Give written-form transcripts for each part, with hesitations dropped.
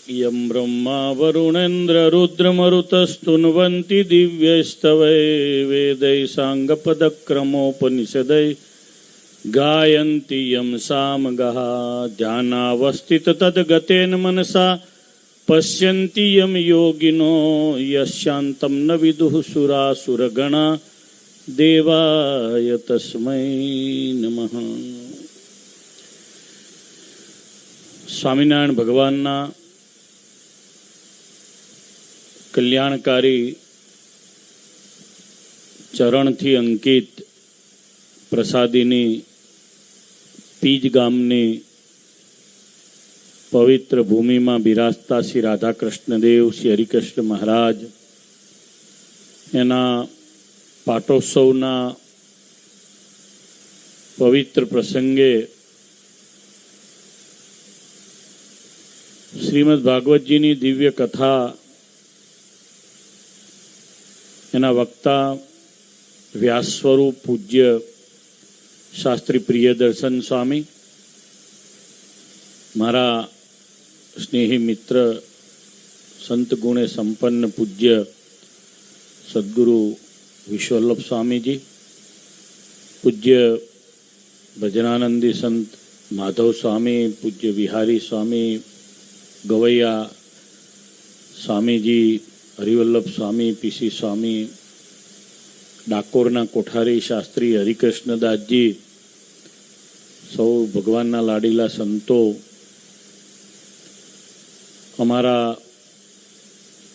यं ब्रह्मा वरुणेन्द्र रुद्रमरुतस्तुन्वन्ति दिव्यैस्तवै वेदैः साङ्गपदक्रमोपनिषदै गायन्ति यं सामगाः ध्यानावस्थिततद्गतेन मनसा पश्यन्ति यं योगिनो यस्यान्तं न विदुः सुरासुरगणा देवाय तस्मै नमः। સ્વામિનારાયણ ભગવાનના કલ્યાણકારી ચરણથી અંકિત પ્રસાદીની પીજ ગામની પવિત્ર ભૂમિમાં બિરાજતા શ્રી રાધાકૃષ્ણદેવ શ્રી હરિકૃષ્ણ મહારાજ એના પાટોત્સવના પવિત્ર પ્રસંગે શ્રીમદ ભાગવતજીની દિવ્ય કથા એના વક્તા વ્યાસ સ્વરૂપ પૂજ્ય શાસ્ત્રી પ્રિયદર્શન સ્વામી, મારા સ્નેહી મિત્ર સંત ગુણે સંપન્ન પૂજ્ય સદગુરુ વિશ્વવલ્લભ સ્વામીજી, પૂજ્ય ભજનાનંદી સંત માધવ સ્વામી, પૂજ્ય વિહારી સ્વામી, ગવૈયા સ્વામીજી, હરિવલ્લભ સ્વામી, પીસી સ્વામી, ડાકોરના કોઠારી શાસ્ત્રી હરિકૃષ્ણદાસજી, સૌ ભગવાનના લાડીલા સંતો, અમારા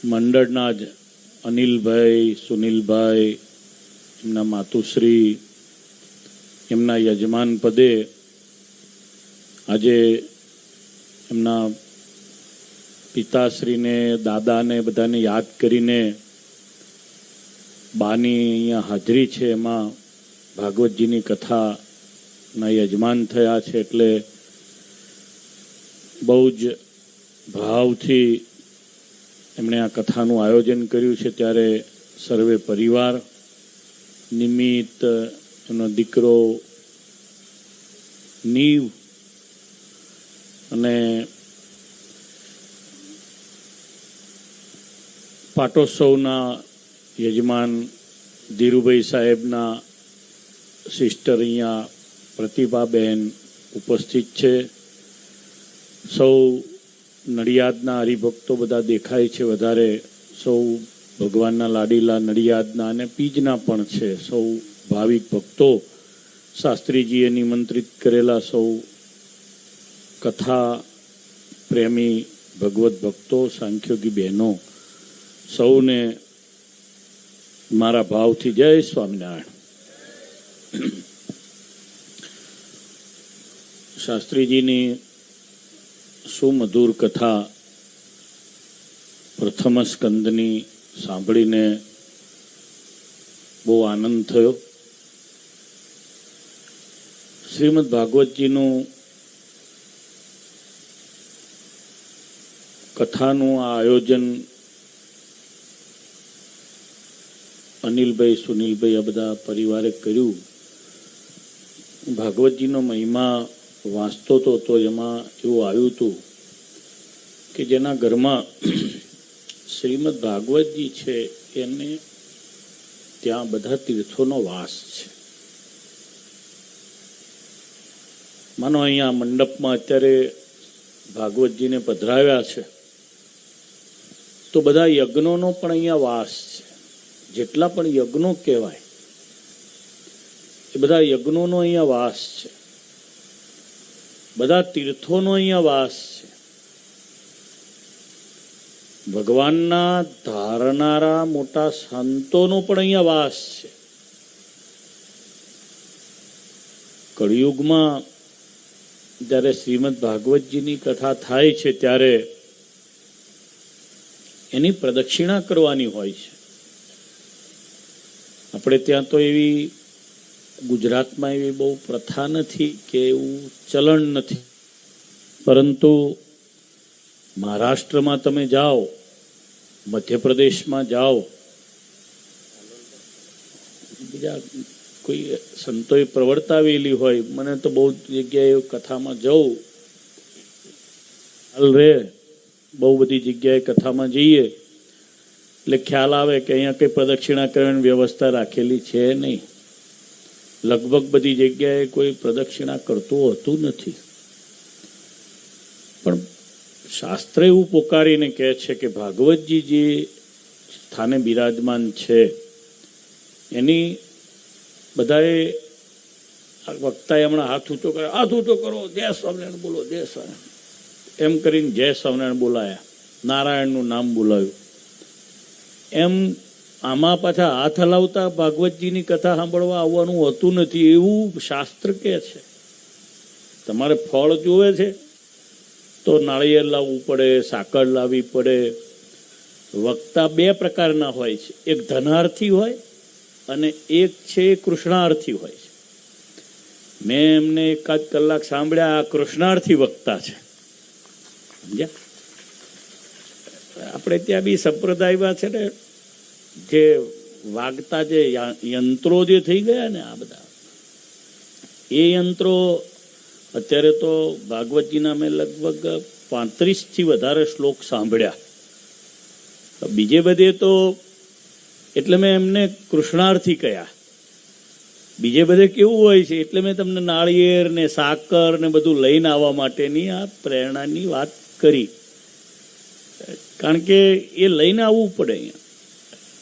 મંડળના જ અનિલભાઈ, સુનિલભાઈ, એમના માતુશ્રી, એમના યજમાન પદે આજે એમના પિતાશ્રીને, દાદાને બધાને યાદ કરીને બાની અહીંયા હાજરી છે, એમાં ભાગવતજીની કથાના યજમાન થયા છે, એટલે બહુ જ ભાવથી એમણે આ કથાનું આયોજન કર્યું છે. ત્યારે સર્વે પરિવાર નિમિત્ત, એનો દીકરો નીવ અને પાટોત્સવના યજમાન ધીરુભાઈ સાહેબના સિસ્ટર અહીંયા પ્રતિભાબેન ઉપસ્થિત છે. સૌ નડિયાદના હરિભક્તો બધા દેખાય છે વધારે, સૌ ભગવાનના લાડીલા નડિયાદના અને પીજના પણ છે. સૌ ભાવિક ભક્તો, શાસ્ત્રીજીએ નિમંત્રિત કરેલા સૌ કથા પ્રેમી ભગવત ભક્તો, સાંખ્યોગી બહેનો, સૌને મારા ભાવથી જય સ્વામિનારાયણ. શાસ્ત્રીજીની સુમધુર કથા પ્રથમ સ્કંદની સાંભળીને બહુ આનંદ થયો. શ્રીમદ ભાગવતજીનું કથાનું આ આયોજન અનિલભાઈ, સુનિલભાઈ, આ બધા પરિવારે કર્યું. ભાગવતજીનો મહિમા વાંચતો તો એમાં એવું આવ્યું હતું કે જેના ઘરમાં શ્રીમદ ભાગવતજી છે એને ત્યાં બધા તીર્થોનો વાસ છે. માનો અહીંયા મંડપમાં અત્યારે ભાગવતજીને પધરાવ્યા છે તો બધા યજ્ઞોનો પણ અહીંયા વાસ છે. જેટલા પણ યજ્ઞો કહેવાય એ બધા યજ્ઞોનો અહીંયા વાસ છે. બધા તીર્થોનો અહીંયા વાસ છે. ભગવાનના ધારનારા મોટા સંતોનો પણ અહીંયા વાસ છે. કળિયુગમાં જ્યારે શ્રીમદ ભાગવતજીની કથા થાય છે ત્યારે એની પ્રદક્ષિણા કરવાની હોય છે. આપણે ત્યાં તો એવી ગુજરાતમાં એવી બહુ પ્રથા નથી કે એવું ચલણ નથી, પરંતુ મહારાષ્ટ્રમાં તમે જાઓ, મધ્યપ્રદેશમાં જાઓ, બીજા કોઈ સંતોએ પ્રવર્તાવેલી હોય. મને તો બહુ જગ્યાએ કથામાં જવું હાલ રે બહુ બધી જગ્યાએ કથામાં જઈએ એટલે ખ્યાલ આવે કે અહીંયા કંઈ પ્રદક્ષિણા કરવાની વ્યવસ્થા રાખેલી છે નહીં. લગભગ બધી જગ્યાએ કોઈ પ્રદક્ષિણા કરતું હોતું નથી. પણ શાસ્ત્ર એવું પોકારીને કહે છે કે ભાગવતજી જે સ્થાને બિરાજમાન છે એની બધાએ વક્તાએ હમણાં હાથ ઊંચો કર્યો, હાથ ઊંચો કરો, જય સ્વામિનારાયણ બોલો, જય સ્વામિનારાયણ એમ કરીને જય સ્વામિનારાયણ બોલાયા, નારાયણનું નામ બોલાવ્યું. એમ આમાં પાછા હાથ હલાવતા ભાગવતજીની કથા સાંભળવા આવવાનું હોતું નથી એવું શાસ્ત્ર કહે છે. તમારે ફળ જોવે છે તો નાળિયેર લાવવું પડે, સાકર લાવવી પડે. વક્તા બે પ્રકારના હોય છે, એક ધનાર્થી હોય અને એક છે કૃષ્ણાર્થી હોય છે. મેં એમને 1 કલાક સાંભળ્યા, આ કૃષ્ણાર્થી વક્તા છે, સમજ્યા? આપણે ત્યાં બી સંપ્રદાયમાં છે ને જે વાગતા જે યંત્રો જે થઈ ગયા ને, આ બધા એ યંત્રો અત્યારે તો ભાગવતજીના મેં લગભગ 35થી વધારે શ્લોક સાંભળ્યા. બીજે બધે તો એટલે મેં એમને કૃષ્ણાર્થી કહ્યા. બીજે બધે કેવું હોય છે એટલે મેં તમને નાળિયેર ને સાકર ને બધું લઈને આવવા માટેની આ પ્રેરણાની વાત કરી. કારણ કે એ લઈને આવવું પડે. અહીંયા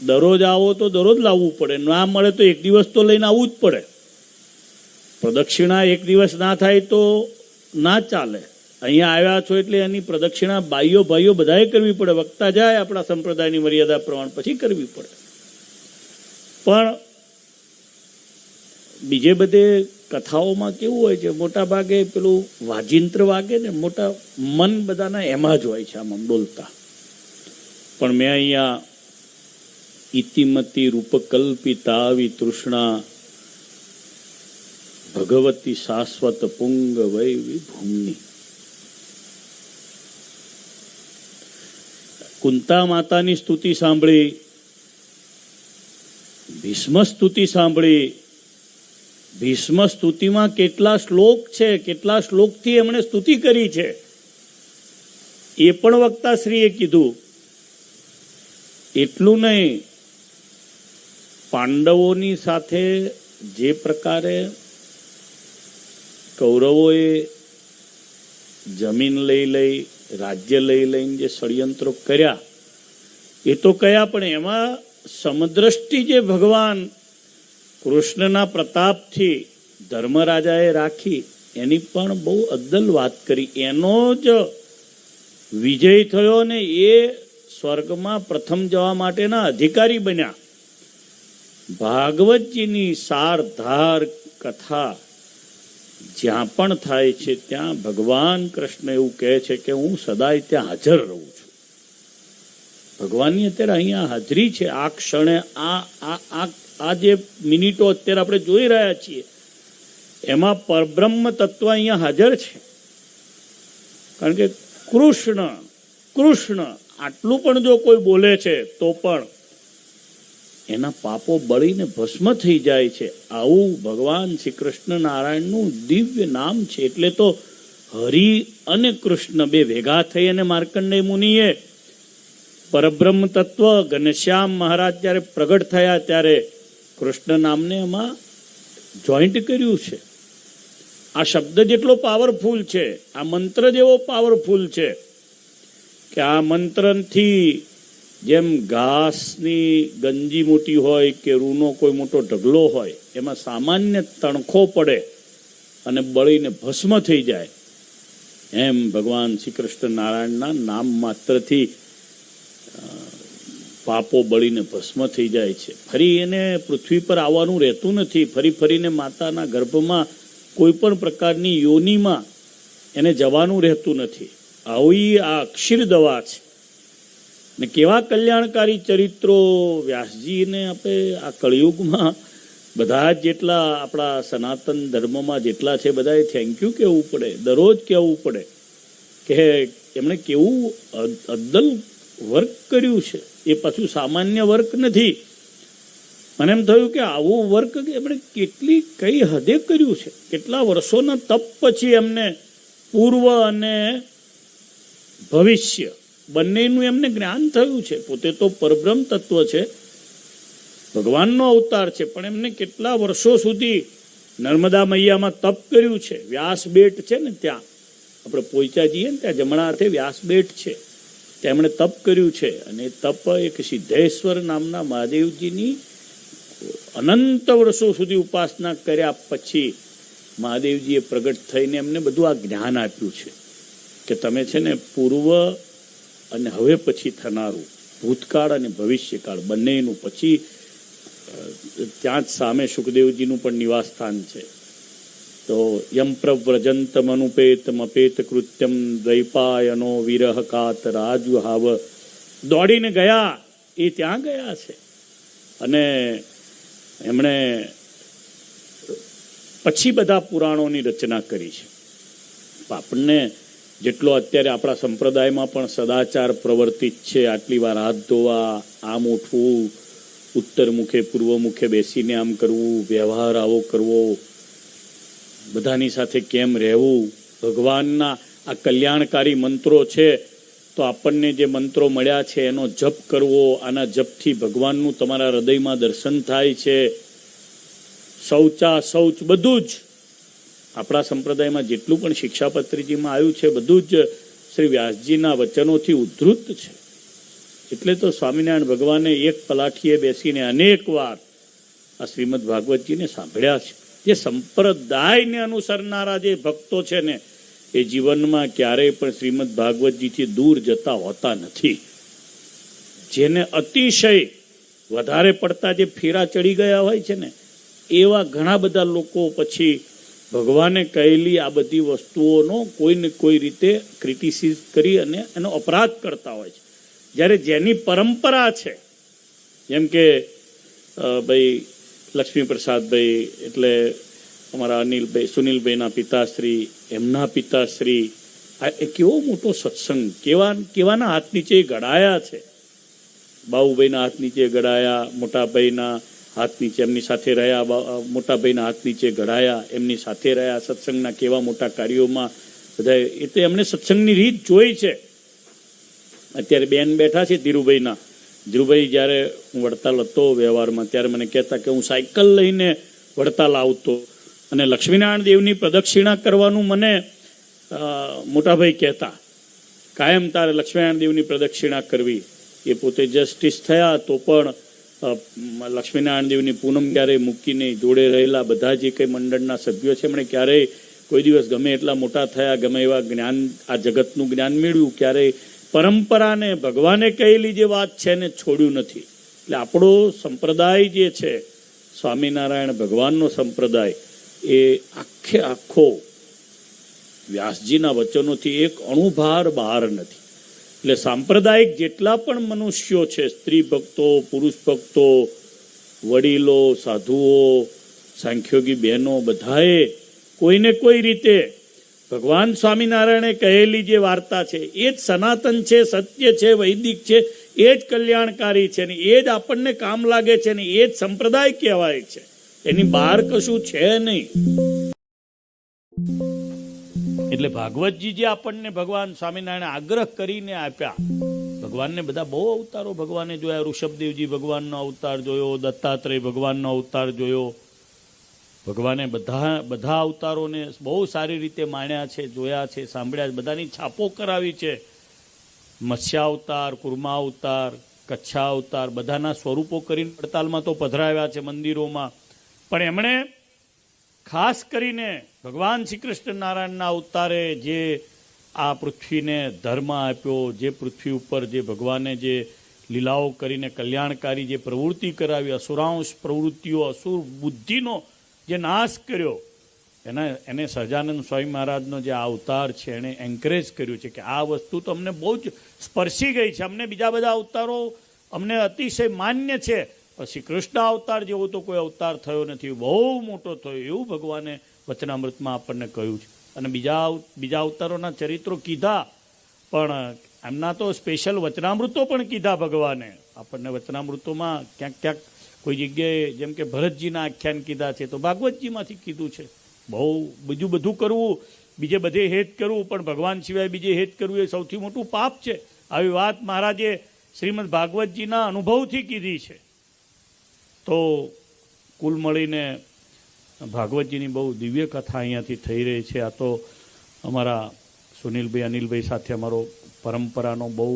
દરરોજ આવો તો દરરોજ લાવવું પડે, ના મળે તો એક દિવસ તો લઈને આવવું જ પડે. પ્રદક્ષિણા એક દિવસ ના થાય તો ના ચાલે. અહીંયા આવ્યા છો એટલે એની પ્રદક્ષિણા ભાઈઓ બધાએ કરવી પડે. વક્તા જાય આપણા સંપ્રદાયની મર્યાદા પ્રમાણે પછી કરવી પડે. પણ બીજે બધે કથાઓમાં કેવું હોય છે, મોટા ભાગે પેલું વાજિંત્ર વાગે ને, મોટા મન બધાના એમાં જ હોય છે આમ બોલતા. પણ મેં અહીંયા ઇતિમતી રૂપકલ્પિતા વિતૃષ્ણા ભગવતી શાશ્વત પુંગ વૈ વિભૂમિ. કુંતા માતાની સ્તુતિ સાંભળી, ભીષ્મ સ્તુતિ સાંભળી. ભીષ્મ સ્તુતિમાં કેટલા શ્લોક છે, કેટલા શ્લોકથી એમણે સ્તુતિ કરી છે એ પણ વક્તાશ્રીએ કીધું. એટલું નહીં, પાંડવોની સાથે જે પ્રકારે કૌરવોએ જમીન લઈ રાજ્ય લઈને જે ષડયંત્રો કર્યા એ તો કયા, પણ એમાં સમદ્રષ્ટિ જે ભગવાન કૃષ્ણના પ્રતાપથી ધર્મરાજાએ રાખી એની પણ બહુ અદ્દલ વાત કરી. એનો જ વિજય થયો ને એ સ્વર્ગમાં પ્રથમ જવા માટેના અધિકારી બન્યા. ભાગવતજીની સારધાર કથા જ્યાં પણ થાય છે ત્યાં ભગવાન કૃષ્ણ એવું કહે છે કે હું સદાય ત્યાં હાજર રહું છું. ભગવાનની અત્યારે અહીંયા હાજરી છે. આ ક્ષણે આ જે મિનિટો અત્યારે આપણે જોઈ રહ્યા છીએ એમાં પરબ્રહ્મ તત્વ અહીંયા હાજર છે. કારણ કે કૃષ્ણ આટલું પણ જો કોઈ બોલે છે તો પણ એના પાપો બળીને ભસ્મ થઈ જાય છે. આવું ભગવાન શ્રી કૃષ્ણ નારાયણનું દિવ્ય નામ છે. એટલે તો હરિ અને કૃષ્ણ બે ભેગા થઈ અને માર્કંડેય મુનિએ પરબ્રહ્મ તત્વ ઘનશ્યામ મહારાજ જ્યારે પ્રગટ થયા ત્યારે કૃષ્ણ નામને એમાં જોઈન્ટ કર્યું છે. આ શબ્દ જેટલો પાવરફુલ છે, આ મંત્ર જેવો પાવરફુલ છે કે આ મંત્રથી જેમ ઘાસની ગંજી મોટી હોય કે રૂનો કોઈ મોટો ઢગલો હોય એમાં સામાન્ય તણખો પડે અને બળીને ભસ્મ થઈ જાય, એમ ભગવાન શ્રી કૃષ્ણ નારાયણના નામ માત્રથી પાપો બળીને ભસ્મ થઈ જાય છે. ફરી એને પૃથ્વી પર આવવાનું રહેતું નથી. ફરીને માતાના ગર્ભમાં કોઈ પણ પ્રકારની યોનિમાં એને જવાનું રહેતું નથી. આવી આ અક્ષીર દવા છે. ને કેવા કલ્યાણકારી ચરિત્રો વ્યાસજીને આપણે આ કળિયુગમાં બધા જ જેટલા આપણા સનાતન ધર્મમાં જેટલા છે બધાએ થેન્ક યુ કહેવું પડે, દરરોજ કહેવું પડે કે એમણે કેવું અદ્દલ વર્ક કર્યું છે. એ પાછું સામાન્ય વર્ક નથી. મને એમ થયું કે આવું વર્ક એમણે કઈ હદે કર્યું છે. કેટલા વર્ષોના તપ પછી એમને પૂર્વ અને ભવિષ્ય બંનેનું એમને જ્ઞાન થયું છે. પોતે તો પરબ્રહ્મ તત્વ છે, ભગવાનનો અવતાર છે, પણ એમને કેટલા વર્ષો સુધી નર્મદા મૈયામાં તપ કર્યું છે. વ્યાસ બેટ છે ને, ત્યાં આપણે પોઈચા જઈએ ને ત્યાં જમણા હાથે વ્યાસ બેટ છે, ત્યાં એમણે તપ કર્યું છે. અને તપ એક સિદ્ધેશ્વર નામના મહાદેવજીની અનંત વર્ષો સુધી ઉપાસના કર્યા પછી મહાદેવજીએ પ્રગટ થઈને એમને બધું આ જ્ઞાન આપ્યું છે કે તમે છે ને પૂર્વ અને હવે પછી થનારું, ભૂતકાળ અને ભવિષ્યકાળ બંનેનું, પછી ત્યાં જ સામે સુખદેવજીનું પણ નિવાસ સ્થાન છે. તો યમ પ્રવ્રજંતમ અનુપેતમ અપેત કૃત્યમ દ્વૈપાયનો વિરહ કાત રાજુહાવ, દોડીને ગયા એ ત્યાં ગયા છે. અને એમણે પછી બધા પુરાણોની રચના કરી છે. આપણને જેટલો અત્યારે આપણા સંપ્રદાયમાં પણ સદાચાર પ્રવર્તિત છે, આટલી વાર હાથ ધોવા, આમ ઉઠવું, ઉત્તર મુખે પૂર્વ મુખે બેસીને આમ કરવું, વ્યવહાર આવો કરવો, બધાની સાથે કેમ રહેવું, ભગવાનના આ કલ્યાણકારી મંત્રો છે તો આપણને જે મંત્રો મળ્યા છે એનો જપ કરવો, આના જપથી ભગવાનનું તમારા હૃદયમાં દર્શન થાય છે. શૌચ બધું જ આપણા સંપ્રદાયમાં જેટલું પણ શિક્ષાપત્રીજીમાં આવ્યું છે બધું જ શ્રી વ્યાસજીના વચનોથી ઉદ્ધૃત છે. એટલે તો સ્વામિનારાયણ ભગવાને એક પલાઠીએ બેસીને અનેક વાર આ શ્રીમદ ભાગવતજીને સાંભળ્યા છે. જે સંપ્રદાયને અનુસરનારા જે ભક્તો છે ને એ જીવનમાં ક્યારેય પણ શ્રીમદ ભાગવતજીથી દૂર જતા હોતા નથી. જેને અતિશય વધારે પડતા જે ફેરા ચડી ગયા હોય છે ને એવા ઘણા બધા લોકો પછી ભગવાને કહેલી આ બધી વસ્તુઓનો કોઈ ને કોઈ રીતે ક્રિટિસિઝ કરી અને એનો અપરાધ કરતા હોય છે. જ્યારે જેની પરંપરા છે, જેમ કે ભાઈ લક્ષ્મીપ્રસાદભાઈ એટલે અમારા અનિલભાઈ, સુનિલભાઈના પિતાશ્રી, એમના પિતાશ્રી, એ કેવો મોટો સત્સંગ કેવાના હાથ નીચે ઘડાયા છે. બાબુભાઈના હાથ નીચે ઘડાયા, મોટાભાઈના હાથ નીચે એમની સાથે રહ્યા, મોટાભાઈના હાથ નીચે ઘડાયા, એમની સાથે રહ્યા, સત્સંગના કેવા મોટા કાર્યોમાં બધા. એ તો એમણે સત્સંગની રીત જોઈ છે. અત્યારે બેન બેઠા છે ધીરુભાઈના. ધીરુભાઈ જ્યારે હું વડતાલ હતો વ્યવહારમાં ત્યારે મને કહેતા કે હું સાયકલ લઈને વડતાલ આવતો અને લક્ષ્મીનારાયણ દેવની પ્રદક્ષિણા કરવાનું મને મોટાભાઈ કહેતા, કાયમ તારે લક્ષ્મીનારાયણ દેવની પ્રદક્ષિણા કરવી. એ પોતે જસ્ટિસ થયા તો પણ લક્ષ્મીનારાયણ દેવની પૂનમ ક્યારેય મૂકીને જોડે રહેલા બધા જે કંઈ મંડળના સભ્યો છે એમણે ક્યારેય કોઈ દિવસ ગમે એટલા મોટા થયા, ગમે એવા જ્ઞાન, આ જગતનું જ્ઞાન મેળવ્યું, ક્યારેય પરંપરાને ભગવાને કહેલી જે વાત છે એને છોડ્યું નથી. એટલે આપણો સંપ્રદાય જે છે સ્વામિનારાયણ ભગવાનનો સંપ્રદાય એ આખો વ્યાસજીના વચનોથી એક અણુભાર બહાર નથી. એટલે સાંપ્રદાયિક જેટલા પણ મનુષ્યો છે, સ્ત્રી ભક્તો, પુરુષ ભક્તો, વડીલો, સાધુઓ, સાંખ્યોગી બહેનો, બધાએ કોઈને કોઈ રીતે ભગવાન સ્વામિનારાયણે કહેલી જે વાર્તા છે એ જ સનાતન છે, સત્ય છે, વૈદિક છે, એ જ કલ્યાણકારી છે ને એ જ આપણને કામ લાગે છે ને એ જ સંપ્રદાય કહેવાય છે. એની બહાર કશું છે નહીં. એટલે ભાગવતજી જે આપણને ભગવાન સ્વામિનારાયણ આગ્રહ કરીને આપ્યા, ભગવાનને બધા બહુ અવતારો ભગવાને જોયા. ઋષભદેવજી ભગવાનનો અવતાર જોયો, દત્તાત્રેય ભગવાનનો અવતાર જોયો. ભગવાને બધા અવતારોને બહુ સારી રીતે માણ્યા છે, જોયા છે, સાંભળ્યા છે, બધાની છાપો કરાવી છે. મત્સ્યાવતાર, કુર્માવતાર, કચ્છાવતાર, બધાના સ્વરૂપો કરીને વડતાલમાં તો પધરાવ્યા છે મંદિરોમાં. પણ એમણે ખાસ કરીને ભગવાન શ્રી કૃષ્ણ નારાયણના અવતારે જે આ પૃથ્વીને ધર્મ આપ્યો, જે પૃથ્વી ઉપર જે ભગવાને જે લીલાઓ કરીને કલ્યાણકારી જે પ્રવૃત્તિ કરાવી, અસુરાંશ પ્રવૃત્તિઓ, અસુર બુદ્ધિનો જે નાશ કર્યો, એને સહજાનંદ સ્વામી મહારાજનો જે આ અવતાર છે એણે એન્કરેજ કર્યું છે કે આ વસ્તુ તો અમને બહુ જ સ્પર્શી ગઈ છે. અમને બીજા બધા અવતારો અમને અતિશય માન્ય છે, પછી કૃષ્ણ અવતાર જેવો તો કોઈ અવતાર થયો નથી, બહુ મોટો થયો, એવું ભગવાને વચનામૃતમાં આપણને કહ્યું છે. અને બીજા અવતારોના ચરિત્રો કીધા, પણ એમના તો સ્પેશિયલ વચનામૃતો પણ કીધા ભગવાને આપણને. વચનામૃતોમાં ક્યાંક કોઈ જગ્યાએ જેમ કે ભરતજીના આખ્યાન કીધા છે તો ભાગવતજીમાંથી કીધું છે. બહુ બધું કરવું, બીજે બધે હેત કરવું, પણ ભગવાન સિવાય બીજે હેત કરવું એ સૌથી મોટું પાપ છે. આવી વાત મહારાજે શ્રીમદ ભાગવતજીના અનુભવથી કીધી છે. તો કુલ મળીને ભાગવતજીની બહુ દિવ્ય કથા અહીંયાથી થઈ રહી છે. આ તો અમારા સુનિલભાઈ અનિલભાઈ સાથે અમારો પરંપરાનો બહુ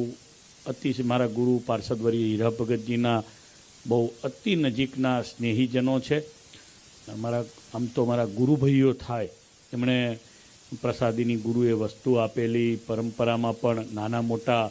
અતિ મારા ગુરુ પાર્ષદવર્ય હીરા ભગતજીના બહુ અતિ નજીકના સ્નેહીજનો છે. અમારા આમ તો મારા ગુરુભાઈઓ થાય. એમણે પ્રસાદીની ગુરુએ વસ્તુ આપેલી, પરંપરામાં પણ નાના મોટા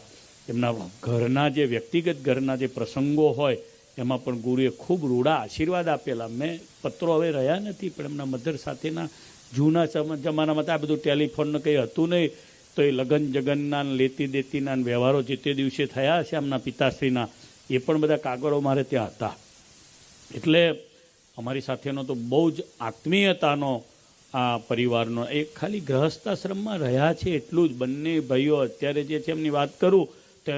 એમના ઘરના જે વ્યક્તિગત ઘરના જે પ્રસંગો હોય એમાં પણ ગુરુએ ખૂબ રૂડા આશીર્વાદ આપેલા. મેં પત્રો હવે રહ્યા નથી, પણ એમના મધર સાથેના જૂના જમાનામાં તો આ બધું ટેલિફોનનું કંઈ હતું નહીં, તો એ લગન જગનના લેતી દેતીના વ્યવહારો જે તે દિવસે થયા છે એમના પિતાશ્રીના, એ પણ બધા કાગળો મારે ત્યાં હતા. એટલે અમારી સાથેનો તો બહુ જ આત્મીયતાનો આ પરિવારનો એક ખાલી ગૃહસ્થાશ્રમમાં રહ્યા છે એટલું જ. બંને ભાઈઓ અત્યારે જે છે એમની વાત કરું તો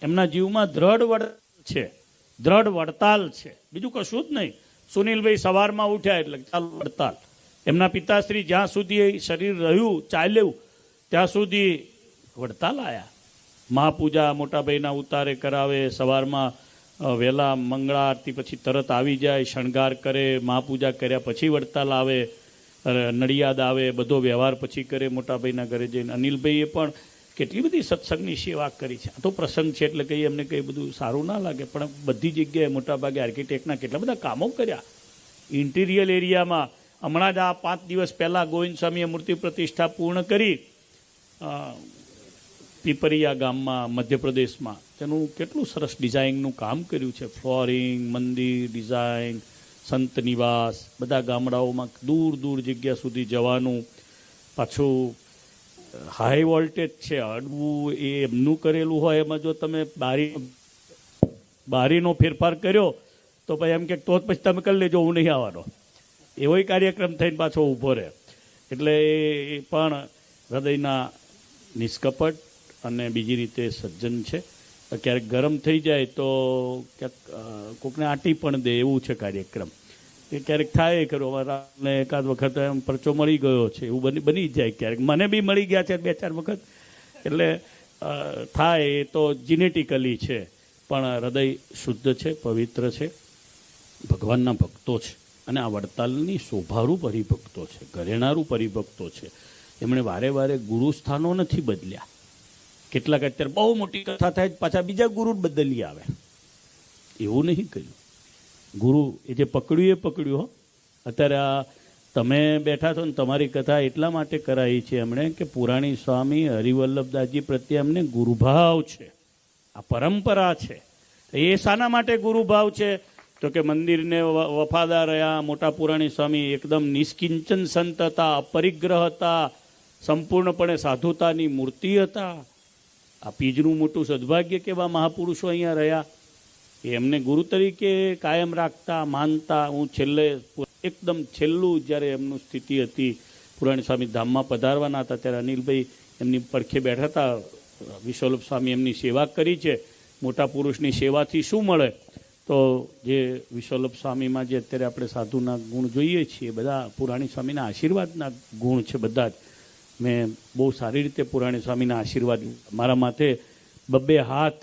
એમના જીવમાં દ્રઢ વડતાલ છે, બીજું કશું જ નહીં. સુનિલભાઈ સવારમાં ઉઠ્યા એટલે ચાલ વડતાલ. એમના પિતાશ્રી જ્યાં સુધી શરીર રહ્યું ચાલ્યું ત્યાં સુધી વડતાલ આવ્યા. મહાપૂજા મોટાભાઈના ઉતારે કરાવે, સવારમાં વહેલા મંગળા આરતી પછી તરત આવી જાય, શણગાર કરે, મહાપૂજા કર્યા પછી વડતાલ આવે, નડિયાદ આવે, બધો વ્યવહાર પછી કરે મોટાભાઈના ઘરે જઈને. અનિલભાઈએ પણ કેટલી બધી સત્સંગની સેવા કરી છે. આ તો પ્રસંગ છે એટલે કંઈ એમને કંઈ બધું સારું ના લાગે, પણ બધી જગ્યાએ મોટાભાગે આર્કિટેક્ટના કેટલા બધા કામો કર્યા. ઇન્ટિરિયર એરિયામાં હમણાં જ આ 5 દિવસ પહેલાં ગોવિંદ સ્વામીએ મૂર્તિ પ્રતિષ્ઠા પૂર્ણ કરી પીપરિયા ગામમાં મધ્યપ્રદેશમાં. તેનું કેટલું સરસ ડિઝાઇનનું કામ કર્યું છે. ફ્લોરિંગ, મંદિર ડિઝાઇન, સંત નિવાસ, બધા ગામડાઓમાં દૂર દૂર જગ્યા સુધી જવાનું. પાછું હાઈ વોલ્ટેજ છે, અડવું એ એમનું કરેલું હોય. એમાં જો તમે બારીનો ફેરફાર કર્યો તો ભાઈ એમ કે તો પછી તમે કરી લેજો, હું નહીં આવવાનો. એવો કાર્યક્રમ થઈને પાછો ઊભો રહે. એટલે એ પણ હૃદયના નિષ્કપટ અને બીજી રીતે સજ્જન છે. ક્યારેક ગરમ થઈ જાય તો ક્યાંક કોકને આંટી પણ દે એવું છે કાર્યક્રમ. એ ક્યારેક થાય ખરું. અમારાને એકાદ વખત એમ પરચો મળી ગયો છે એવું બની જાય. ક્યારેક મને બી મળી ગયા છે 2-4 વખત. એટલે થાય એ તો જીનેટિકલી છે, પણ હૃદય શુદ્ધ છે, પવિત્ર છે, ભગવાનના ભક્તો છે. અને આ વડતાલની શોભારૂપ હરિભક્તો છે, ઘરેણારૂપ હરિભક્તો છે. એમણે વારે વારે ગુરુસ્થાનો નથી બદલ્યા. કેટલાક અત્યારે બહુ મોટી કથા થાય પાછા બીજા ગુરુ બદલી આવે, એવું નહીં કર્યું. ગુરુ એ જે પકડ્યું એ પકડ્યું. હો, અત્યારે આ તમે બેઠા છો ને તમારી કથા એટલા માટે કરાવી છે એમણે કે પુરાણી સ્વામી હરિવલ્લભદાસજી પ્રત્યે એમને ગુરુભાવ છે, આ પરંપરા છે. એ શાના માટે ગુરુભાવ છે? તો કે મંદિરને વફાદાર રહ્યા. મોટા પુરાણી સ્વામી એકદમ નિષ્કિંચન સંત હતા, અપરિગ્રહ હતા, સંપૂર્ણપણે સાધુતાની મૂર્તિ હતા. આ પીજનું મોટું સદભાગ્ય કેવા મહાપુરુષો અહીંયા રહ્યા. એમને ગુરુ તરીકે કાયમ રાખતા, માનતા. હું છેલ્લે એકદમ છેલ્લું જ્યારે એમનું સ્થિતિ હતી, પુરાણી સ્વામી ધામમાં પધારવાના હતા, ત્યારે અનિલભાઈ એમની પડખે બેઠા હતા. વિશ્વલ્લભ સ્વામી એમની સેવા કરી છે. મોટા પુરુષની સેવાથી શું મળે? તો જે વિશ્વલ્લભ સ્વામીમાં જે અત્યારે આપણે સાધુના ગુણ જોઈએ છીએ, બધા પુરાણી સ્વામીના આશીર્વાદના ગુણ છે બધા જ. મેં બહુ સારી રીતે પુરાણી સ્વામીના આશીર્વાદ મારા માથે 2 હાથ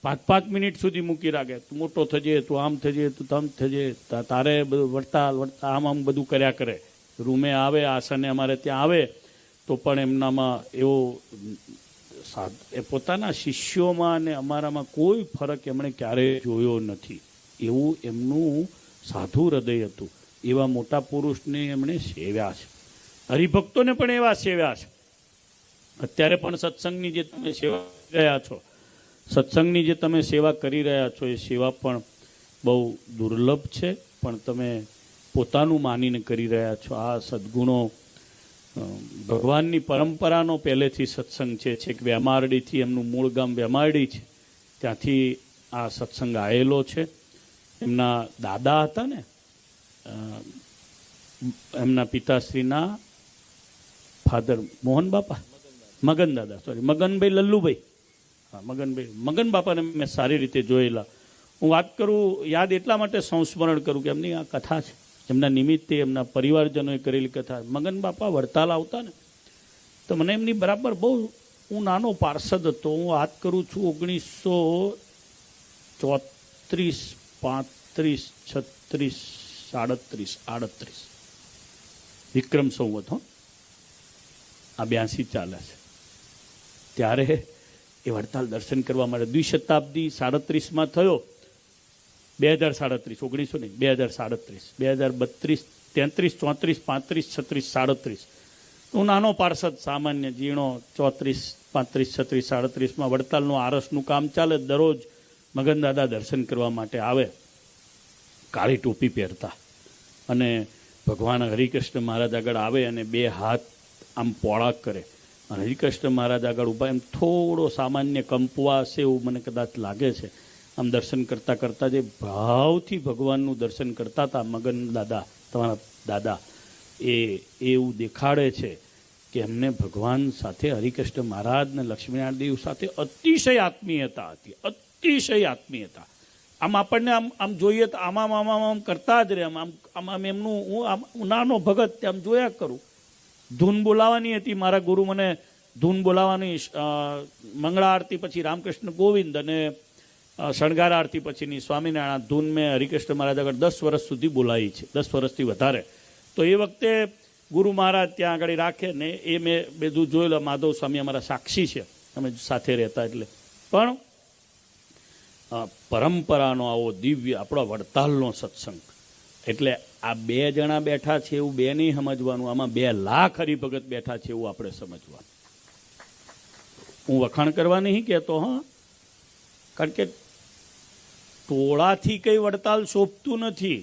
5 મિનિટ સુધી મૂકી રાખે. તું મોટો થજે, તું આમ થજે, તું તમ થજે, તારે બધું વડતાલ આમ બધું કર્યા કરે. રૂમે આવે, આસને અમારે ત્યાં આવે તો પણ એમનામાં એવો એ પોતાના શિષ્યોમાં અને અમારામાં કોઈ ફરક એમણે ક્યારેય જોયો નથી. એવું એમનું સાધુ હૃદય હતું. એવા મોટા પુરુષને એમણે સેવ્યા છે. હરિભક્તોને પણ એવા સેવ્યા છે. અત્યારે પણ સત્સંગની જે તમે સેવા કરી રહ્યા છો, સત્સંગની જે તમે સેવા કરી રહ્યા છો, એ સેવા પણ બહુ દુર્લભ છે, પણ તમે પોતાનું માનીને કરી રહ્યા છો. આ સદ્ગુણો ભગવાનની પરંપરાનો પહેલેથી સત્સંગ છે. છેક વેમારડીથી, એમનું મૂળ ગામ વેમારડી છે, ત્યાંથી આ સત્સંગ આવેલો છે. એમના દાદા હતા ને, એમના પિતાશ્રીના ફાધર મોહન બાપા, મગન દાદા, સોરી મગનભાઈ લલ્લુભાઈ, હા મગન બાપાને મેં સારી રીતે જોયેલા. હું વાત કરું, યાદ એટલા માટે સંસ્મરણ કરું કે એમની આ કથા છે, એમના નિમિત્તે એમના પરિવારજનોએ કરેલી કથા. મગન બાપા વડતાલ આવતા ને તો મને એમની બરાબર બહુ હું નાનો પાર્ષદ હતો. હું વાત કરું છું 1934, 35, 36, 37, 38 વિક્રમ સંવત. આ 82 ચાલે છે. ત્યારે એ વડતાલ દર્શન કરવા માટે દ્વિશતાબ્દી 37માં થયો. 2037, 1900 નહીં, 2037, 2032, 33, 34, 35, 36, 37. હું નાનો પાર્ષદ, સામાન્ય જીણો, 34, 35, 36, 37માં વડતાલનું આરસનું કામ ચાલે. દરરોજ મગનદાદા દર્શન કરવા માટે આવે, કાળી ટોપી પહેરતા, અને ભગવાન હરિકૃષ્ણ મહારાજ આગળ આવે અને 2 હાથ આમ પોળા કરે, અને હરિકૃષ્ણ મહારાજ આગળ ઊભા. એમ થોડો સામાન્ય કંપવા હશે એવું મને કદાચ લાગે છે. આમ દર્શન કરતાં કરતાં જે ભાવથી ભગવાનનું દર્શન કરતા હતા મગન દાદા, તમારા દાદા, એ એવું દેખાડે છે કે એમને ભગવાન સાથે, હરિકૃષ્ણ મહારાજ ને લક્ષ્મીનારાયણ દેવ સાથે અતિશય આત્મીયતા હતી, અતિશય આત્મીયતા. આમ આપણને આમ જોઈએ તો આમ કરતા જ રહે. આમ એમનું હું નાનો ભગત આમ જોયા કરું. ધૂન બોલાવાની હતી, મારા ગુરુ મને ધૂન બોલાવાની, મંગળા આરતી પછી રામકૃષ્ણ ગોવિંદ અને શણગાર આરતી પછીની સ્વામિનારાયણ ધૂન મેં હરિકૃષ્ણ મહારાજ આગળ 10 વર્ષ સુધી બોલાવી છે, 10 વર્ષથી વધારે. તો એ વખતે ગુરુ મહારાજ ત્યાં આગળ રાખે ને એ મેં બધું જોયેલું. માધવ સ્વામી અમારા સાક્ષી છે, અમે સાથે રહેતા. એટલે પણ પરંપરાનો આવો દિવ્ય આપણો વડતાલનો સત્સંગ, એટલે આ 2 જણા બેઠા છે એવું 2 નહીં સમજવાનું, આમાં 2 લાખ હરિભગત બેઠા છે એવું આપણે સમજવાનું. હું વખાણ કરવા નહીં કહેતો, કારણ કે ટોળાથી કંઈ વડતાલ શોભતું નથી.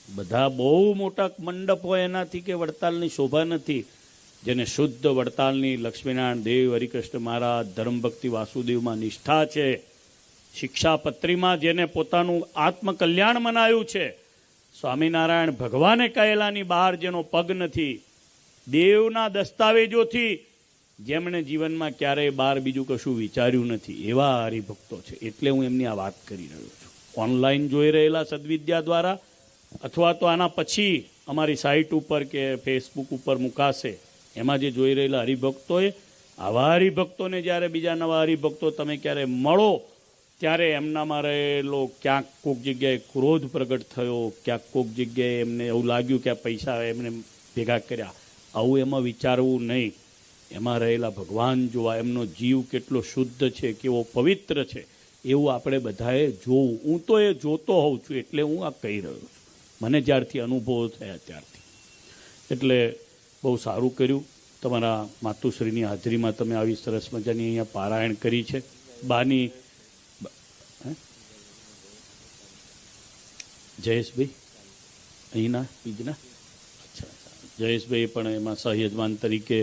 બધા બહુ મોટા મંડપ હોય એનાથી કે વડતાલની શોભા નથી. જેને શુદ્ધ વડતાલની લક્ષ્મીનારાયણ દેવ, હરિકૃષ્ણ મહારાજ, ધર્મભક્તિ વાસુદેવમાં નિષ્ઠા છે, શિક્ષાપત્રીમાં જેને પોતાનું આત્મકલ્યાણ મનાયું છે, સ્વામિનારાયણ ભગવાને કહેલાની બહાર જેનો પગ નથી, દેવના દસ્તાવેજોથી જેમણે જીવનમાં ક્યારેય બહાર બીજું કશું વિચાર્યું નથી, એવા હરિભક્તો છે. એટલે હું એમની આ વાત કરી રહ્યો છું. ઓનલાઈન જોઈ રહેલા સદવિદ્યા દ્વારા, અથવા તો આના પછી અમારી સાઇટ ઉપર કે ફેસબુક ઉપર મુકાશે, એમાં જે જોઈ રહેલા હરિભક્તોએ, આવા હરિભક્તોને જ્યારે બીજા નવા હરિભક્તો તમે ક્યારે મળો ત્યારે એમનામાં રહેલો ક્યાંક કોઈક જગ્યાએ ક્રોધ પ્રગટ થયો, ક્યાંક કોઈક જગ્યાએ એમને એવું લાગ્યું કે આ પૈસા એમને ભેગા કર્યા, આવું એમાં વિચારવું નહીં. એમાં રહેલા ભગવાન જોવા, એમનો જીવ કેટલો શુદ્ધ છે, કેવો પવિત્ર છે, એવું આપણે બધાએ જોવું. હું તો એ જોતો હોઉં છું, એટલે હું આ કહી રહ્યો છું, મને જ્યારથી અનુભવ થયા ત્યારથી. એટલે બહુ સારું કર્યું. તમારા માતુશ્રીની હાજરીમાં તમે આવી સરસ મજાની અહીંયા પારાયણ કરી છે. બાની જયેશભાઈ અહીંના બીજના, અચ્છા, જયેશભાઈ પણ એમાં સહયજમાન તરીકે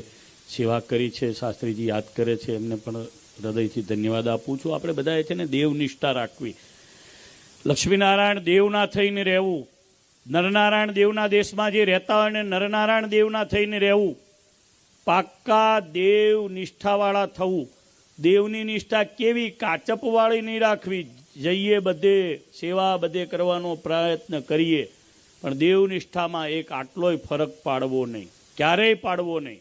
સેવા કરી છે. શાસ્ત્રીજી યાદ કરે છે, એમને પણ હૃદયથી ધન્યવાદ આપું છું. આપણે બધાએ છે ને દેવનિષ્ઠા રાખવી, લક્ષ્મીનારાયણ દેવના થઈને રહેવું. નરનારાયણ દેવના દેશમાં જે રહેતા હોય ને નરનારાયણ દેવના થઈને રહેવું, પાક્કા દેવ નિષ્ઠાવાળા થવું. દેવની નિષ્ઠા કેવી? કાચપવાળી નહીં રાખવી. જઈએ બધે, સેવા બધે કરવાનો પ્રયત્ન કરીએ, પણ દેવનિષ્ઠામાં એક આટલોય ફરક પાડવો નહીં, ક્યારેય પાડવો નહીં.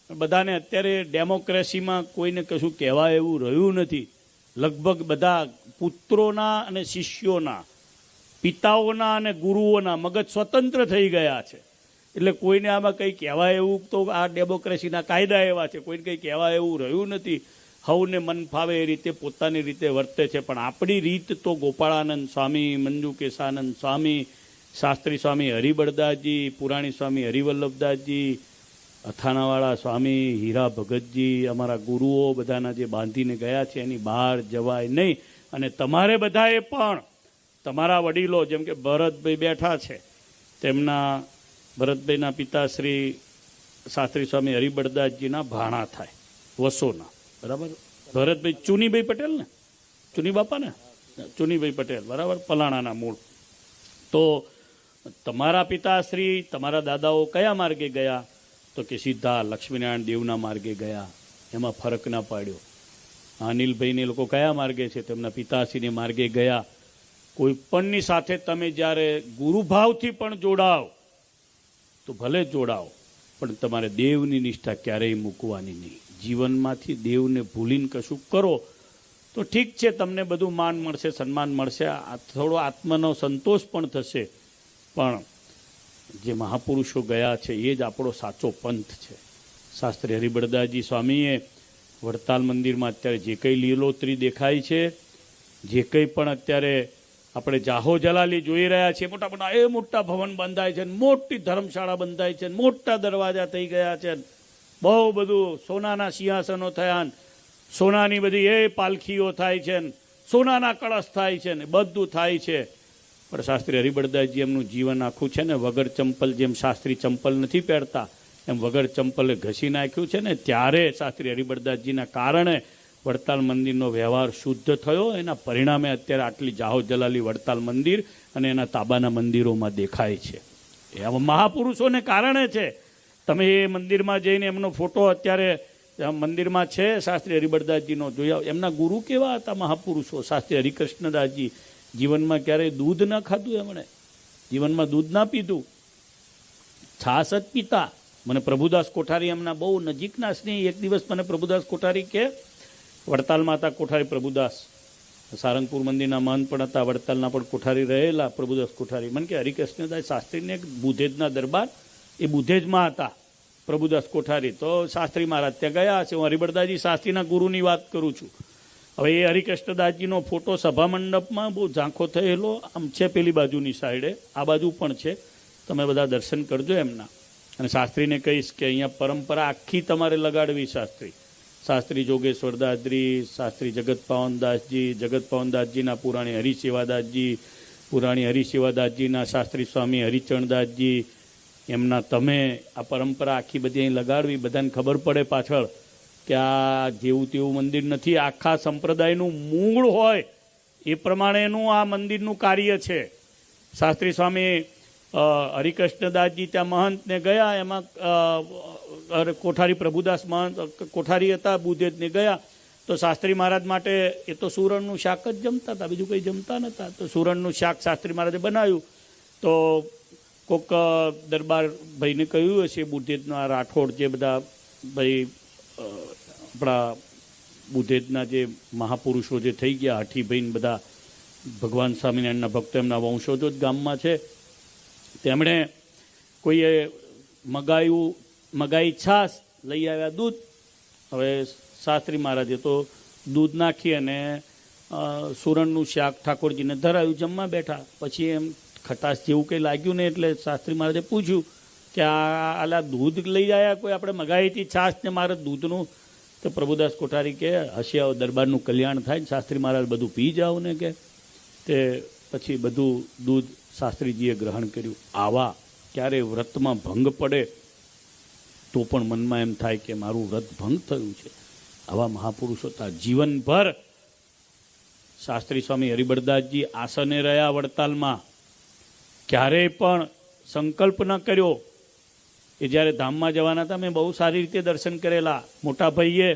બધાને અત્યારે ડેમોક્રેસીમાં કોઈને કશું કહેવાય એવું રહ્યું નથી. લગભગ બધા પુત્રોના અને શિષ્યોના, પિતાઓના અને ગુરુઓના મગજ સ્વતંત્ર થઈ ગયા છે. એટલે કોઈને આમાં કંઈ કહેવાય એવું, તો આ ડેમોક્રેસીના કાયદા એવા છે, કોઈને કંઈ કહેવાય એવું રહ્યું નથી. હવને મન ફાવે એ રીતે પોતાની રીતે વર્તે છે. પણ આપણી રીત તો ગોપાળાનંદ સ્વામી, મંજુ કેશાનંદ સ્વામી, શાસ્ત્રી સ્વામી હરિબળદાસજી, પુરાણી સ્વામી હરિવલ્લભદાસજી, અથાણાવાળા સ્વામી, હીરા ભગતજી, અમારા ગુરુઓ બધાના જે બાંધીને ગયા છે, એની બહાર જવાય નહીં. અને તમારે બધાએ પણ તમારા વડીલો, જેમ કે ભરતભાઈ બેઠા છે, તેમના ભરતભાઈના પિતાશ્રી શાસ્ત્રી સ્વામી હરિબળદાસજીના ભાણા થાય, વસોના, બરાબર. ભરતભાઈ ચુનીભાઈ પટેલ ને, ચુની બાપા ને, ચુનીભાઈ પટેલ, બરાબર, પલાણાના મૂળ. તો તમારા પિતાશ્રી, તમારા દાદાઓ કયા માર્ગે ગયા? તો કે સીધા લક્ષ્મીનારાયણ દેવના માર્ગે ગયા. એમાં ફરક ના પાડ્યો. અનિલભાઈને લોકો કયા માર્ગે છે? તેમના પિતાશ્રીને માર્ગે ગયા. કોઈ પણની સાથે તમે જ્યારે ગુરુભાવથી પણ જોડાવ તો ભલે જોડાવ, પણ તમારે દેવની નિષ્ઠા ક્યારેય મૂકવાની નહીં. જીવનમાંથી દેવને ભૂલીને કશું કરો તો ઠીક છે, તમને બધું માન મળશે, સન્માન મળશે, થોડો આત્માનો સંતોષ પણ થશે, પણ જે મહાપુરુષો ગયા છે એ જ આપણો સાચો પંથ છે. શાસ્ત્રી હરિબળદાસજી સ્વામીએ વડતાલ મંદિરમાં અત્યારે જે કંઈ લીલોતરી દેખાય છે, જે કંઈ પણ અત્યારે આપણે જાહો જલાલી જોઈ રહ્યા છીએ, મોટા મોટા મોટા ભવન બંધાય છે, મોટી ધર્મશાળા બંધાય છે, મોટા દરવાજા થઈ ગયા છે, બહુ બધું સોનાના સિંહાસનો થયા, સોનાની બધી એ પાલખીઓ થાય છે, સોનાના કળશ થાય છે ને બધું થાય છે. પણ શાસ્ત્રી હરિબળદાસજી એમનું જીવન આખું છે ને વગર ચંપલ, જેમ શાસ્ત્રી ચંપલ નથી પહેરતા એમ વગર ચંપલે ઘસી નાખ્યું છે ને, ત્યારે શાસ્ત્રી હરિબળદાસજીના કારણે વડતાલ મંદિરનો વ્યવહાર શુદ્ધ થયો. એના પરિણામે અત્યારે આટલી જાહો જલાલી વડતાલ મંદિર અને એના તાબાના મંદિરોમાં દેખાય છે. એ મહાપુરુષોને કારણે છે. તમે એ મંદિરમાં જઈને એમનો ફોટો અત્યારે મંદિરમાં છે શાસ્ત્રી હરિબળદાસજીનો, જોયા. એમના ગુરુ કેવા હતા મહાપુરુષો. શાસ્ત્રી હરિકૃષ્ણદાસજી જીવનમાં ક્યારેય દૂધ ના ખાધું, એમણે જીવનમાં દૂધ ના પીધું, છાસ જ પીતા. મને પ્રભુદાસ કોઠારી એમના બહુ નજીકના સ્નેહી, એક દિવસ મને પ્રભુદાસ કોઠારી કે વડતાલમાં હતા કોઠારી પ્રભુદાસ, સારંગપુર મંદિરના મહંત પણ હતા, વડતાલના પણ કોઠારી રહેલા પ્રભુદાસ કોઠારી. મને કે હરિકૃષ્ણદાસ શાસ્ત્રીને એક બુધેજના દરબાર, એ બુધેજમાં હતા પ્રભુદાસ કોઠારી. તો શાસ્ત્રી મહારાજ ત્યાં ગયા છે. હું હરિબળદાસજી શાસ્ત્રીના ગુરુની વાત કરું છું. હવે એ હરિકૃષ્ણદાસજીનો ફોટો સભા મંડપમાં બહુ ઝાંખો થયેલો આમ છે, પેલી બાજુની સાઈડે, આ બાજુ પણ છે. તમે બધા દર્શન કરજો એમના. અને શાસ્ત્રીને કહીશ કે અહીંયા પરંપરા આખી તમારે લગાડવી. શાસ્ત્રી જોગેશ્વરદાસજી, શાસ્ત્રી જગત પાવનદાસજીના પુરાણી હરિસેવાદાસજી, પુરાણી હરિસેવાદાસજીના શાસ્ત્રી સ્વામી હરિચરણદાસજી, એમના તમે આ પરંપરા આખી બધી અહીં લગાડવી. બધાને ખબર પડે પાછળ કે આ જેવું તેવું મંદિર નથી, આખા સંપ્રદાયનું મૂળ હોય એ પ્રમાણેનું આ મંદિરનું કાર્ય છે. શાસ્ત્રી સ્વામી હરિકૃષ્ણદાસજી ત્યાં મહંતને ગયા, એમાં કોઠારી પ્રભુદાસ મહંત કોઠારી હતા, બુધેજને ગયા. તો શાસ્ત્રી મહારાજ માટે એ તો સુરણનું શાક જ જમતા હતા, બીજું કંઈ જમતા નહોતા. તો સુરણનું શાક શાસ્ત્રી મહારાજે બનાવ્યું. તો કોક દરબાર ભાઈને કહ્યું હશે, બુધેજના રાઠોડ જે બધા ભાઈ આપણા બુધેજના જે મહાપુરુષો જે થઈ ગયા, હાઠીભાઈ બધા ભગવાન સ્વામિનારાયણના ભક્તો, એમના વંશજો જ ગામમાં છે. તેમણે કોઈએ મગાઈ છાશ, લઈ આવ્યા દૂધ. હવે શાસ્ત્રી મહારાજે તો દૂધ નાખી અને સુરણનું શાક ઠાકોરજીને ધરાવ્યું, જમવા બેઠા. પછી એમ ખટાશ જેવું કંઈ લાગ્યું ને, એટલે શાસ્ત્રી મહારાજે પૂછ્યું કે આલા દૂધ લઈ આવ્યા કોઈ, આપણે મગાઈથી છાશ ને મારે દૂધનું. તો પ્રભુદાસ કોઠારી કે હશે દરબારનું કલ્યાણ થાય, શાસ્ત્રી મહારાજ બધું પી જાઓ ને કે. તે પછી બધું દૂધ શાસ્ત્રીજીએ ગ્રહણ કર્યું. આવા ક્યારે વ્રતમાં ભંગ પડે તો પણ મનમાં એમ થાય કે મારું વ્રત ભંગ થયું છે. આવા મહાપુરુષો હતા. જીવનભર શાસ્ત્રી સ્વામી હરિબળદાસજી આસને રહ્યા વડતાલમાં, ક્યારેય પણ સંકલ્પ ન કર્યો. એ જ્યારે ધામમાં જવાના હતા, મેં બહુ સારી રીતે દર્શન કરેલા. મોટા ભાઈએ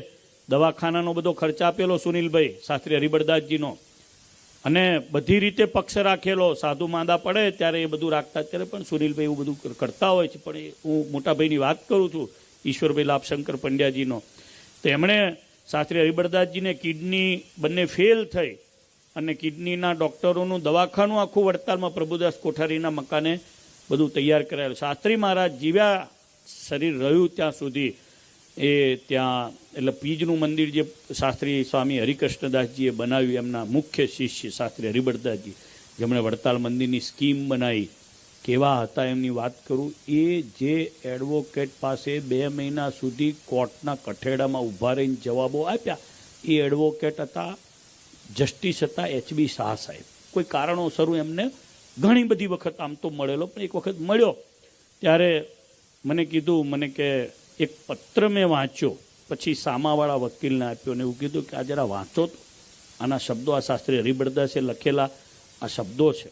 દવાખાનાનો બધો ખર્ચ આપેલો, સુનિલભાઈ શાસ્ત્રી હરિબળદાસજીનો, અને બધી રીતે પક્ષ રાખેલો. સાધુ માંદા પડે ત્યારે એ બધું રાખતા. અત્યારે પણ સુનિલભાઈ એવું બધું કરતા હોય છે. પણ હું મોટાભાઈની વાત કરું છું, ઈશ્વરભાઈ લાભશંકર પંડ્યાજીનો. તો એમણે શાસ્ત્રી હરિબળદાસજીને કિડની બંને ફેલ થઈ અને કિડનીના ડૉક્ટરોનું દવાખાનું આખું વડતાલમાં પ્રભુદાસ કોઠારીના મકાને બધું તૈયાર કરાયેલું. શાસ્ત્રી મહારાજ જીવ્યા, શરીર રહ્યું ત્યાં સુધી એ ત્યાં, એટલે પીજનું મંદિર જે શાસ્ત્રી સ્વામી હરિકૃષ્ણદાસજીએ બનાવ્યું, એમના મુખ્ય શિષ્ય શાસ્ત્રી હરિબળદાસજી, જેમણે વડતાલ મંદિરની સ્કીમ બનાવી. કેવા હતા એમની વાત કરું. એ જે એડવોકેટ પાસે 2 મહિના સુધી કોર્ટના કઠેડામાં ઊભા રહીને જવાબો આપ્યા, એ એડવોકેટ હતા, જસ્ટિસ હતા HB શાહ સાહેબ. કોઈ કારણોસર એમને ઘણી બધી વખત આમ તો મળેલો, પણ એક વખત મળ્યો ત્યારે મને કીધું, મને કે એક પત્ર મેં વાંચ્યો, પછી સામાવાળા વકીલને આપ્યો અને એવું કીધું કે આ જરા વાંચો તો, આના શબ્દો આ શાસ્ત્રી હરિબળદાસે લખેલા આ શબ્દો છે.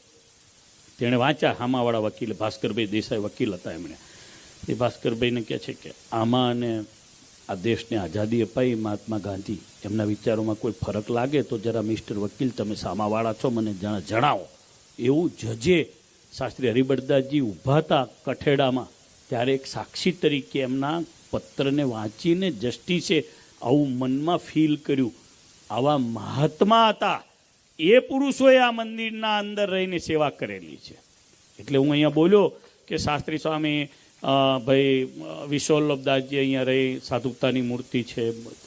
તેણે વાંચ્યા. સામાવાળા વકીલ ભાસ્કરભાઈ દેસાઈ વકીલ હતા. એમણે એ ભાસ્કરભાઈને કહે છે કે આમાં અને આ દેશને આઝાદી અપાઈ મહાત્મા ગાંધી, એમના વિચારોમાં કોઈ ફરક લાગે તો જરા મિસ્ટર વકીલ તમે સામાવાળા છો મને જણાવો. એવું જજે શાસ્ત્રી હરિબળદાસજી ઊભા હતા કઠેડામાં, ત્યારે એક સાક્ષી તરીકે એમના પત્રને વાંચીને જસ્ટિસે આવું મનમાં ફીલ કર્યું. આવા મહાત્મા હતા એ પુરુષોએ આ મંદિરના અંદર રહીને સેવા કરેલી છે. એટલે હું અહીંયા બોલ્યો કે શાસ્ત્રી સ્વામી ભાઈ વિશ્વવલ્લભદાસજી અહીંયા રહી સાધુકતાની મૂર્તિ છે.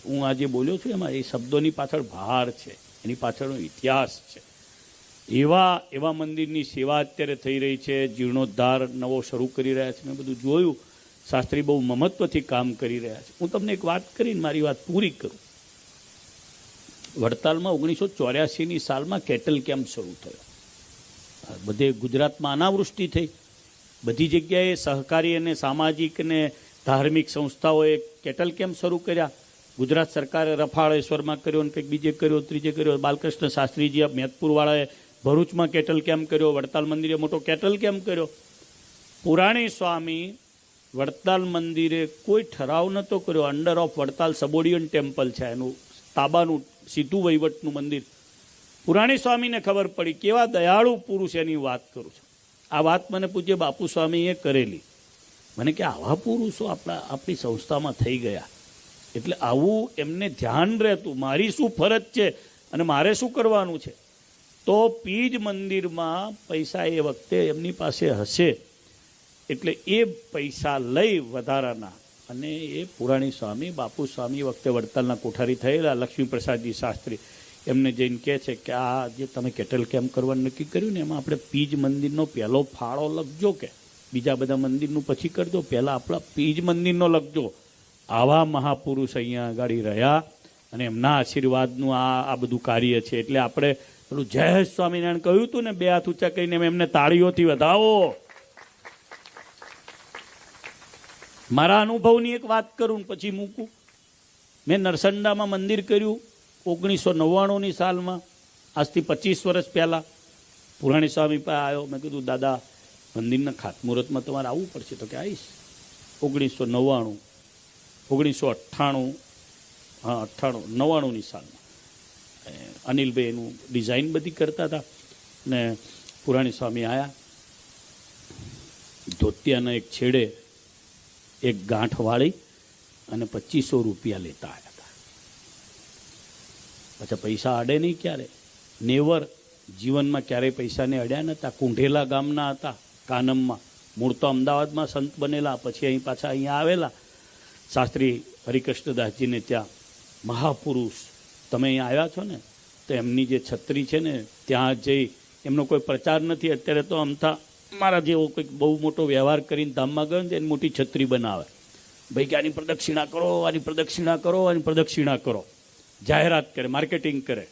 હું આજે બોલ્યો છું એમાં એ શબ્દોની પાછળ ભાર છે, એની પાછળનો ઇતિહાસ છે. એવા મંદિરની સેવા અત્યારે થઈ રહી છે. જીર્ણોદ્ધાર નવો શરૂ કરી રહ્યા છે. મેં બધું જોયું. શાસ્ત્રી બહુ મમત્વથી કામ કરી રહ્યા છે. હું તમને એક વાત કરીને મારી વાત પૂરી કરું. વડતાલમાં 1984ની સાલમાં કેટલ કેમ્પ શરૂ થયો. બધે ગુજરાતમાં અનાવૃષ્ટિ થઈ. બધી જગ્યાએ સહકારી અને સામાજિક અને ધાર્મિક સંસ્થાઓએ કેટલ કેમ્પ શરૂ કર્યા. ગુજરાત સરકારે રફાળેશ્વરમાં કર્યો અને કંઈક બીજે કર્યો, ત્રીજે કર્યો. બાલકૃષ્ણ શાસ્ત્રીજી મેદપુરવાળાએ ભરૂચમાં કેટલ કેમ્પ કર્યો. વડતાલ મંદિરે મોટો કેટલ કેમ્પ કર્યો. પુરાણી સ્વામી વડતાલ મંદિરે કોઈ ઠરાવ નહોતો કર્યો. અંડર ઓફ વડતાલ સબોર્ડિયન ટેમ્પલ છે, એનું તાબાનું સીધું વહીવટનું મંદિર. પુરાણી સ્વામીને ખબર પડી. કેવા દયાળુ પુરુષ એની વાત કરું છું. આ વાત મને પૂજ્ય બાપુ સ્વામીએ કરેલી. મને કે આવા પુરુષો આપણી સંસ્થામાં થઈ ગયા. એટલે આવું એમને ધ્યાન રહેતું મારી શું ફરજ છે અને મારે શું કરવાનું છે. તો પીજ મંદિરમાં પૈસા એ વખતે એમની પાસે હશે એટલે એ પૈસા લઈ વધારાના અને એ પુરાણી સ્વામી બાપુ સ્વામી વખતે વડતાલના કોઠારી થયેલા લક્ષ્મીપ્રસાદજી શાસ્ત્રી એમને જઈને કહે છે કે આ જે તમે કેટલ કેમ્પ કરવાનું નક્કી કર્યું ને એમાં આપણે પીજ મંદિરનો પહેલો ફાળો લખજો, કે બીજા બધા મંદિરનું પછી કરજો, પહેલાં આપણા પીજ મંદિરનો લખજો. આવા મહાપુરુષ અહીંયા આગળ રહ્યા અને એમના આશીર્વાદનું આ બધું કાર્ય છે. એટલે આપણે પેલું જય સ્વામિનારાયણ કહ્યું હતું ને, બે હાથ ઊંચા કરીને એમને તાળીઓથી વધાવો. મારા અનુભવની એક વાત કરું પછી મૂકું. મેં નરસંડામાં મંદિર કર્યું 1999ની સાલમાં, આજથી 25 વર્ષ પહેલાં. પુરાણી સ્વામી પાસે આવ્યો. મેં કીધું દાદા મંદિરના ખાતમુહૂર્તમાં તમારે આવવું પડશે. તો કે આવીશ. 1999 99ની સાલમાં અનિલભાઈ એનું ડિઝાઇન બધી કરતા હતા ને પુરાણી સ્વામી આવ્યા. ધોતિયાના એક છેડે એક ગાંઠ વાળી અને 2500 રૂપિયા લેતા આવ્યા હતા. પછી પૈસા અડે નહીં ક્યારે, નેવર. જીવનમાં ક્યારેય પૈસાને અડ્યા નહોતા. કુંઢેલા ગામના હતા, કાનમમાં. મૂળ તો અમદાવાદમાં સંત બનેલા, પછી અહીં પાછા અહીંયા આવેલા. શાસ્ત્રી હરિકૃષ્ણદાસજીને ત્યાં મહાપુરુષ તમે અહીંયા આવ્યા છો ને, તો એમની જે છત્રી છે ને ત્યાં જઈ, એમનો કોઈ પ્રચાર નથી અત્યારે, તો અમથા મારા જેવો કંઈક બહુ મોટો વ્યવહાર કરીને ધામમાં ગયો ને એની મોટી છત્રી બનાવે. ભાઈ કે આની પ્રદક્ષિણા કરો, આની પ્રદક્ષિણા કરો, આની પ્રદક્ષિણા કરો. જાહેરાત કરે, માર્કેટિંગ કરે.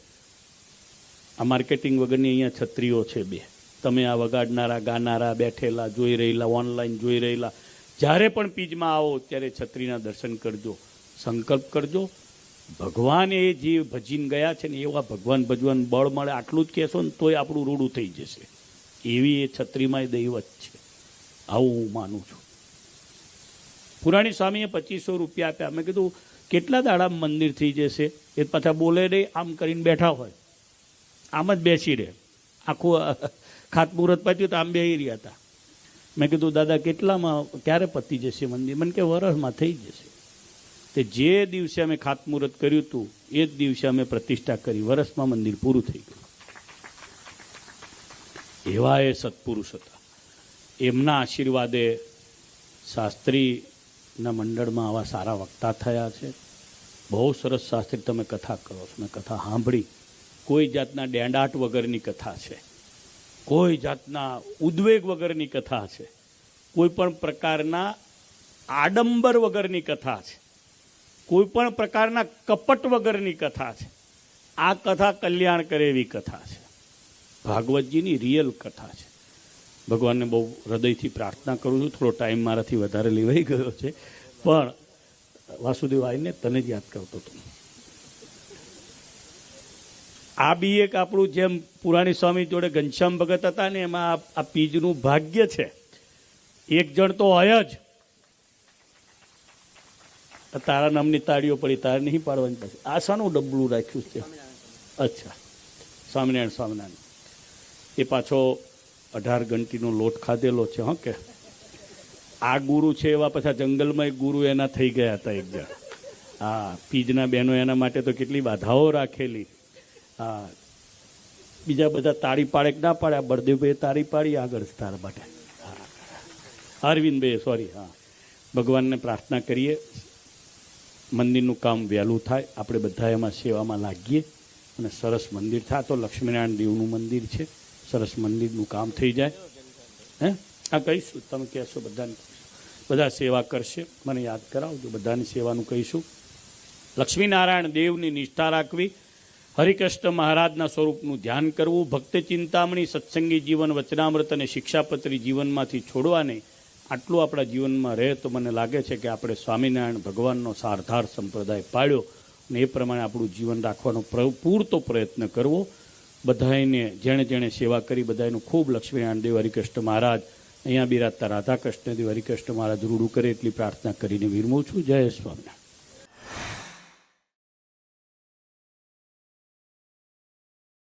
આ માર્કેટિંગ વગરની અહીંયા છત્રીઓ છે 2. તમે આ વગાડનારા, ગાનારા, બેઠેલા, જોઈ રહેલા, ઓનલાઈન જોઈ રહેલા, જ્યારે પણ પીજમાં આવો ત્યારે છત્રીના દર્શન કરજો, સંકલ્પ કરજો. ભગવાન એ જે ભજીને ગયા છે ને એવા ભગવાન ભજવાન બળ મળે. આટલું જ કહેશો ને તોય આપણું રૂડું થઈ જશે. એવી એ છત્રીમાં એ દૈવત છે. આવું હું માનું છું. પુરાણી સ્વામીએ 2500 રૂપિયા આપ્યા. મેં કીધું કેટલા દાડા મંદિર થઈ જશે? એ પાછા બોલે નહીં, આમ કરીને બેઠા હોય, આમ જ બેસી રહે. આખું ખાતમુહૂર્ત પાછું તો આમ બેસી રહ્યા હતા. મેં કીધું દાદા કેટલામાં ક્યારે પતી જશે મંદિર? મને કે વરસમાં થઈ જશે. તે જે દિવસે અમે ખાતમુહૂર્ત કર્યું હતું એ જ દિવસે અમે પ્રતિષ્ઠા કરી. વરસમાં મંદિર પૂરું થઈ ગયું. એવા એ સત્પુરુષ હતા. એમના આશીર્વાદે શાસ્ત્રીના મંડળમાં આવા સારા વક્તા થયા છે. બહુ સરસ શાસ્ત્રી તમે કથા કરો છો. મેં કથા સાંભળી. કોઈ જાતના ડેંડાટ વગરની કથા છે, કોઈ જાતના ઉદ્વેગ વગરની કથા છે, કોઈ પણ પ્રકારના આડંબર વગરની કથા છે, કોઈ પણ પ્રકારના કપટ વગરની કથા છે. આ કથા કલ્યાણ કરે એવી કથા છે. ભાગવતજીની રિયલ કથા છે. ભગવાનને બહુ હૃદયથી પ્રાર્થના કરું છું. થોડો ટાઈમ મારાથી વધારે લેવાઈ ગયો છે, પણ વાસુદેવ આવીને તને જ યાદ કરતો હતો. આ બી એક આપણું જેમ પુરાણી સ્વામી જોડે ઘનશ્યામ ભગત હતા ને, એમાં આ પીજનું ભાગ્ય છે. એક જણ તો હોય જ. તારા નામની તાળીઓ પડી, તારે નહીં પાડવાની પછી. આ શાનું ડબલું રાખ્યું છે? અચ્છા, સ્વામિનારાયણ. એ પાછો 18 ઘંટીનો લોટ ખાધેલો છે. હા, કે આ ગુરુ છે એવા પાછા જંગલમાં એક ગુરુ એના થઈ ગયા હતા એક જણ. હા, પીજના બહેનો એના માટે તો કેટલી બાધાઓ રાખેલી. હા, બીજા બધા તાળી પાડે કે ના પાડે, આ બળદેવભાઈએ તાળી પાડી આગળ તારા માટે. હા, અરવિંદભાઈ સોરી. હા, ભગવાનને પ્રાર્થના કરીએ મંદિરનું કામ વહેલું થાય, આપણે બધા એમાં સેવામાં લાગીએ અને સરસ મંદિર થાય. તો લક્ષ્મીનારાયણ દેવનું મંદિર છે, સરસ મંદિરનું કામ થઈ જાય. હે, આ કહીશું, તમે કહેશો બધાને, બધા સેવા કરશે, મને યાદ કરાવજો, બધાની સેવાનું કહીશું. લક્ષ્મીનારાયણ દેવની નિષ્ઠા રાખવી, હરિકૃષ્ણ મહારાજના સ્વરૂપનું ધ્યાન કરવું, ભક્તિ ચિંતામણી સત્સંગી જીવન વચનામૃત અને શિક્ષાપત્રી જીવનમાંથી છોડવા નહીં. આટલું આપણા જીવનમાં રહે તો મને લાગે છે કે આપણે સ્વામિનારાયણ ભગવાનનો સારધાર સંપ્રદાય પાળ્યો અને એ પ્રમાણે આપણું જીવન રાખવાનો પૂરતો પ્રયત્ન કરવો. બધાને જેણે જેણે સેવા કરી બધાનું ખૂબ લક્ષ્મીનારાયણ દેવ હરિકૃષ્ણ મહારાજ અહીંયા બિરાજતા રાધાકૃષ્ણ દેવ હરિકૃષ્ણ મહારાજ રૂડું કરે એટલી પ્રાર્થના કરીને વિરમું છું. જય સ્વામિનારાયણ.